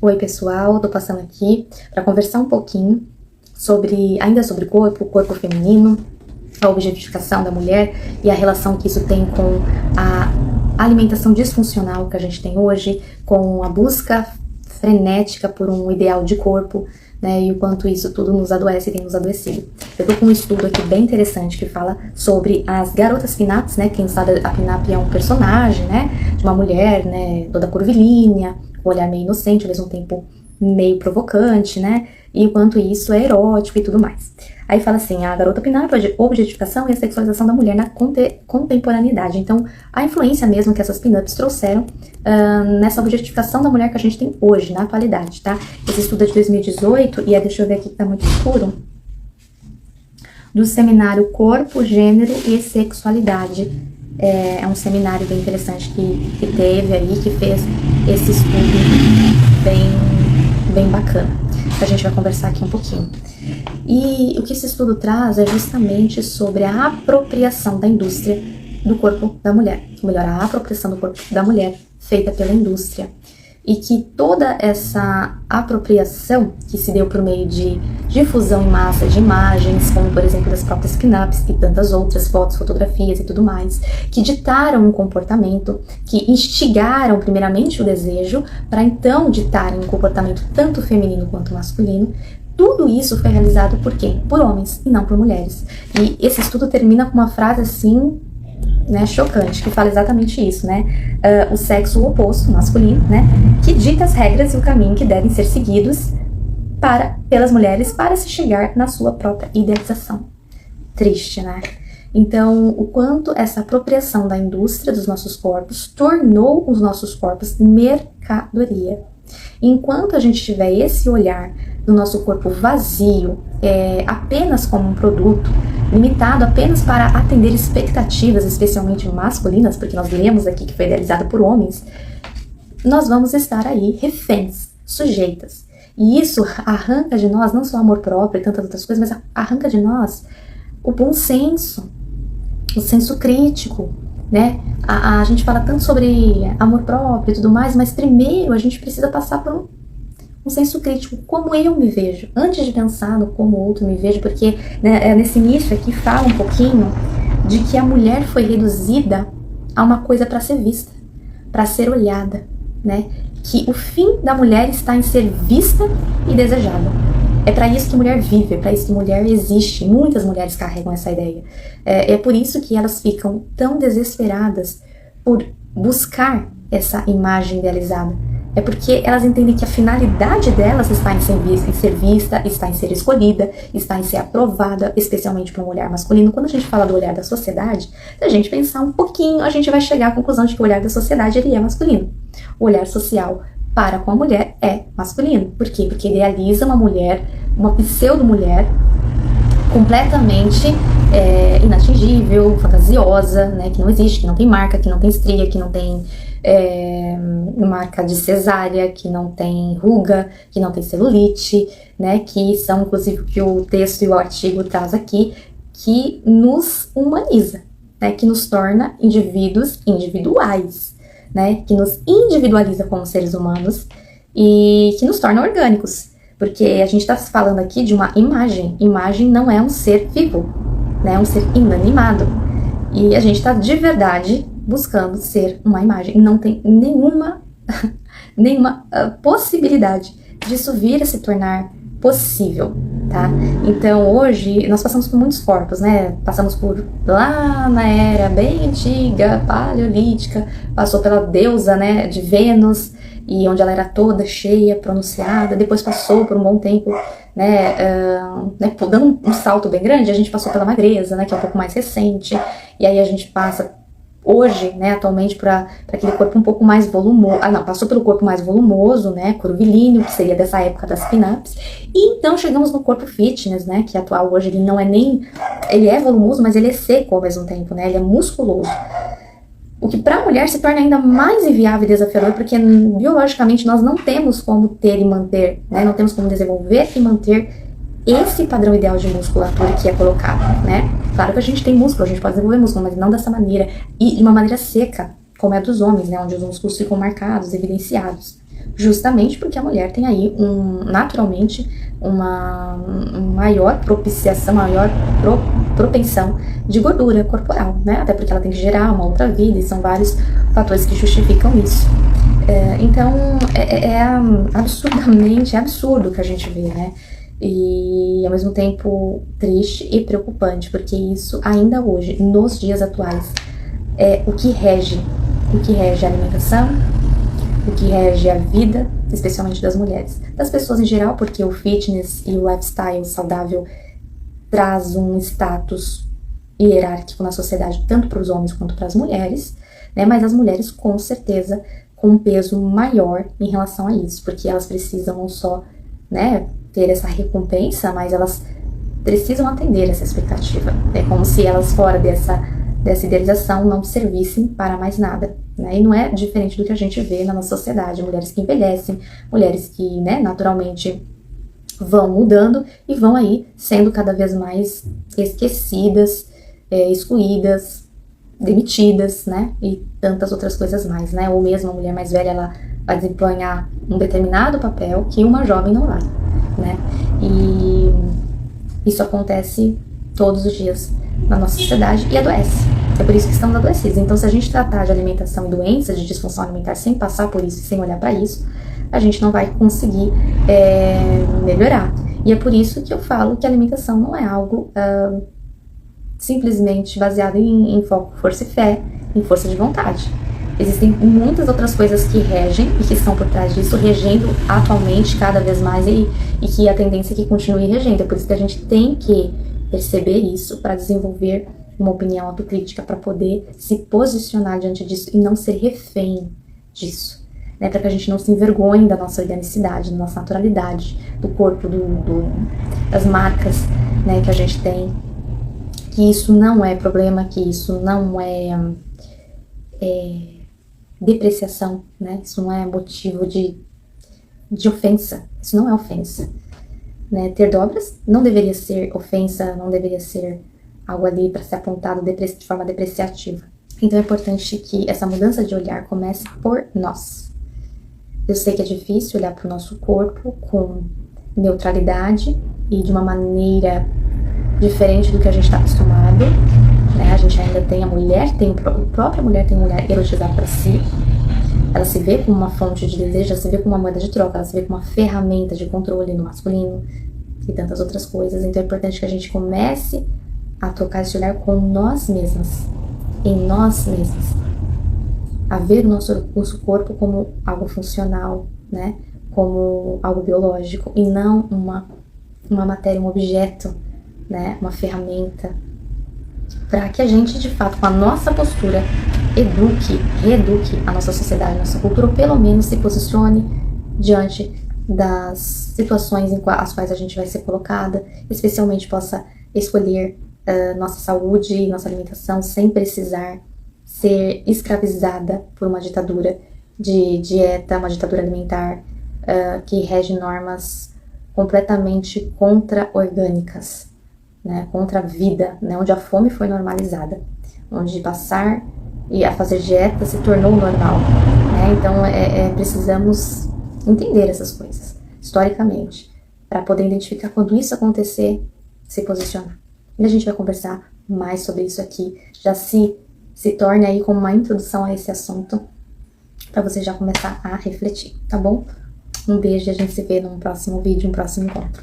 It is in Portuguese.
Oi pessoal, tô passando aqui para conversar um pouquinho ainda sobre o corpo feminino, a objetificação da mulher e a relação que isso tem com a alimentação disfuncional que a gente tem hoje, com a busca frenética por um ideal de corpo, né, e o quanto isso tudo nos adoece e tem nos adoecido. Eu tô com um estudo aqui bem interessante que fala sobre as garotas pin-ups, né, quem sabe a pin-up é um personagem, né, de uma mulher, né, toda curvilínea, com um olhar meio inocente, ao mesmo tempo meio provocante, né, e o quanto isso é erótico e tudo mais. Aí fala assim, a garota pin-up, a objetificação e a sexualização da mulher na contemporaneidade. Então, a influência mesmo que essas pin-ups trouxeram nessa objetificação da mulher que a gente tem hoje, na atualidade, tá? Esse estudo é de 2018 e deixa eu ver aqui que tá muito escuro, do seminário Corpo, Gênero e Sexualidade. É um seminário bem interessante que teve aí, que fez esse estudo bem bacana. A gente vai conversar aqui um pouquinho. E o que esse estudo traz é justamente sobre a apropriação da indústria do corpo da mulher. Ou melhor, a apropriação do corpo da mulher feita pela indústria. E que toda essa apropriação que se deu por meio de difusão em massa de imagens, como por exemplo das próprias pin-ups e tantas outras fotos, fotografias e tudo mais, que ditaram um comportamento, que instigaram primeiramente o desejo, para então ditarem um comportamento tanto feminino quanto masculino. Tudo isso foi realizado por quem? Por homens e não por mulheres. E esse estudo termina com uma frase assim, né, chocante, que fala exatamente isso, né? O sexo oposto, masculino, né, que dita as regras e o caminho que devem ser seguidos pelas mulheres para se chegar na sua própria idealização. Triste, né? Então, o quanto essa apropriação da indústria dos nossos corpos tornou os nossos corpos mercadoria. Enquanto a gente tiver esse olhar do nosso corpo vazio, apenas como um produto, limitado apenas para atender expectativas, especialmente masculinas, porque nós lemos aqui que foi idealizado por homens, nós vamos estar aí reféns, sujeitas. E isso arranca de nós não só amor próprio e tantas outras coisas, mas arranca de nós o bom senso, o senso crítico, né? A gente fala tanto sobre amor próprio e tudo mais, mas primeiro a gente precisa passar por um senso crítico, como eu me vejo, antes de pensar no como o outro me vejo, porque né, nesse início aqui fala um pouquinho de que a mulher foi reduzida a uma coisa para ser vista, para ser olhada, né? Que o fim da mulher está em ser vista e desejada. É para isso que mulher vive, é para isso que mulher existe. Muitas mulheres carregam essa ideia. É por isso que elas ficam tão desesperadas por buscar essa imagem idealizada. É porque elas entendem que a finalidade delas está em ser vista, está em ser escolhida, está em ser aprovada, especialmente para um olhar masculino. Quando a gente fala do olhar da sociedade, se a gente pensar um pouquinho, a gente vai chegar à conclusão de que o olhar da sociedade ele é masculino. O olhar social para com a mulher é masculino. Por quê? Porque idealiza uma mulher, uma pseudo-mulher, completamente inatingível, fantasiosa, né, que não existe, que não tem marca, que não tem estria, que não tem marca de cesárea, que não tem ruga, que não tem celulite, né, que são inclusive o que o texto e o artigo traz aqui, que nos humaniza, né, que nos torna indivíduos individuais, né, que nos individualiza como seres humanos e que nos torna orgânicos, porque a gente está falando aqui de uma imagem. Imagem não é um ser vivo, né, é um ser inanimado, e a gente está de verdade buscando ser uma imagem. Não tem nenhuma possibilidade disso vir a se tornar possível, tá? Então hoje nós passamos por muitos corpos, né? Passamos por lá na era bem antiga, paleolítica, passou pela deusa, né, de Vênus, e onde ela era toda cheia, pronunciada. Depois passou por um bom tempo, dando um salto bem grande, a gente passou pela magreza, né, que é um pouco mais recente, e aí a gente passa hoje, né, atualmente, para aquele corpo um pouco mais volumoso. Passou pelo corpo mais volumoso, né, curvilíneo, que seria dessa época das pin-ups. E então chegamos no corpo fitness, né, que atual hoje ele não é nem... Ele é volumoso, mas ele é seco ao mesmo tempo, né, ele é musculoso. O que para a mulher se torna ainda mais inviável e desafiador, porque biologicamente nós não temos como ter e manter, né, não temos como desenvolver e manter esse padrão ideal de musculatura que é colocado, né? Claro que a gente tem músculo, a gente pode desenvolver músculo, mas não dessa maneira, e de uma maneira seca, como é a dos homens, né? Onde os músculos ficam marcados, evidenciados. justamente porque a mulher tem aí naturalmente uma maior propiciação, maior propensão de gordura corporal, né? Até porque ela tem que gerar uma outra vida e são vários fatores que justificam isso. Então, é absurdamente absurdo o que a gente vê, né? E, ao mesmo tempo, triste e preocupante, porque isso, ainda hoje, nos dias atuais, é o que rege a alimentação, o que rege a vida, especialmente das mulheres. Das pessoas em geral, porque o fitness e o lifestyle saudável traz um status hierárquico na sociedade, tanto para os homens quanto para as mulheres, né? Mas as mulheres, com certeza, com um peso maior em relação a isso, porque elas precisam não só, né, ter essa recompensa, mas elas precisam atender essa expectativa. É como se elas, fora dessa idealização, não servissem para mais nada, né? E não é diferente do que a gente vê na nossa sociedade, mulheres que envelhecem, mulheres que, né, naturalmente vão mudando e vão aí sendo cada vez mais esquecidas, excluídas, demitidas, né? E tantas outras coisas mais, né? Ou mesmo a mulher mais velha, ela vai desempenhar um determinado papel que uma jovem não vai, né? E isso acontece todos os dias na nossa sociedade e adoece. É por isso que estamos adoecidos. Então, se a gente tratar de alimentação e doenças de disfunção alimentar sem passar por isso, sem olhar para isso, a gente não vai conseguir melhorar. E é por isso que eu falo que a alimentação não é algo simplesmente baseado em foco, força e fé, em força de vontade. Existem muitas outras coisas que regem e que estão por trás disso, regendo atualmente cada vez mais e que a tendência é que continue regendo. É por isso que a gente tem que perceber isso para desenvolver uma opinião autocrítica, para poder se posicionar diante disso e não ser refém disso, né? Para que a gente não se envergonhe da nossa organicidade, da nossa naturalidade, do corpo, das marcas, né, que a gente tem. Que isso não é problema, que isso não é depreciação, né? Isso não é motivo de ofensa, isso não é ofensa, né? Ter dobras não deveria ser ofensa, não deveria ser algo ali para ser apontado de forma depreciativa. Então é importante que essa mudança de olhar comece por nós. Eu sei que é difícil olhar para o nosso corpo com neutralidade e de uma maneira diferente do que a gente está acostumado, né? A gente ainda tem a própria mulher tem um olhar erotizado para si. Ela se vê como uma fonte de desejo, ela se vê como uma moeda de troca, ela se vê como uma ferramenta de controle no masculino e tantas outras coisas. Então é importante que a gente comece a trocar esse olhar com nós mesmas, em nós mesmas, a ver o nosso corpo como algo funcional, né? Como algo biológico e não uma matéria, um objeto, né? Uma ferramenta, para que a gente, de fato, com a nossa postura, reeduque a nossa sociedade, a nossa cultura, ou pelo menos se posicione diante das situações as quais a gente vai ser colocada, especialmente possa escolher nossa saúde, nossa alimentação, sem precisar ser escravizada por uma ditadura de dieta, uma ditadura alimentar que rege normas completamente contra-orgânicas, né, contra a vida, né, onde a fome foi normalizada, onde passar e a fazer dieta se tornou normal, né? Então precisamos entender essas coisas historicamente para poder identificar quando isso acontecer, se posicionar. E a gente vai conversar mais sobre isso aqui, já se torne aí como uma introdução a esse assunto, para você já começar a refletir, tá bom? Um beijo e a gente se vê num próximo vídeo, um próximo encontro.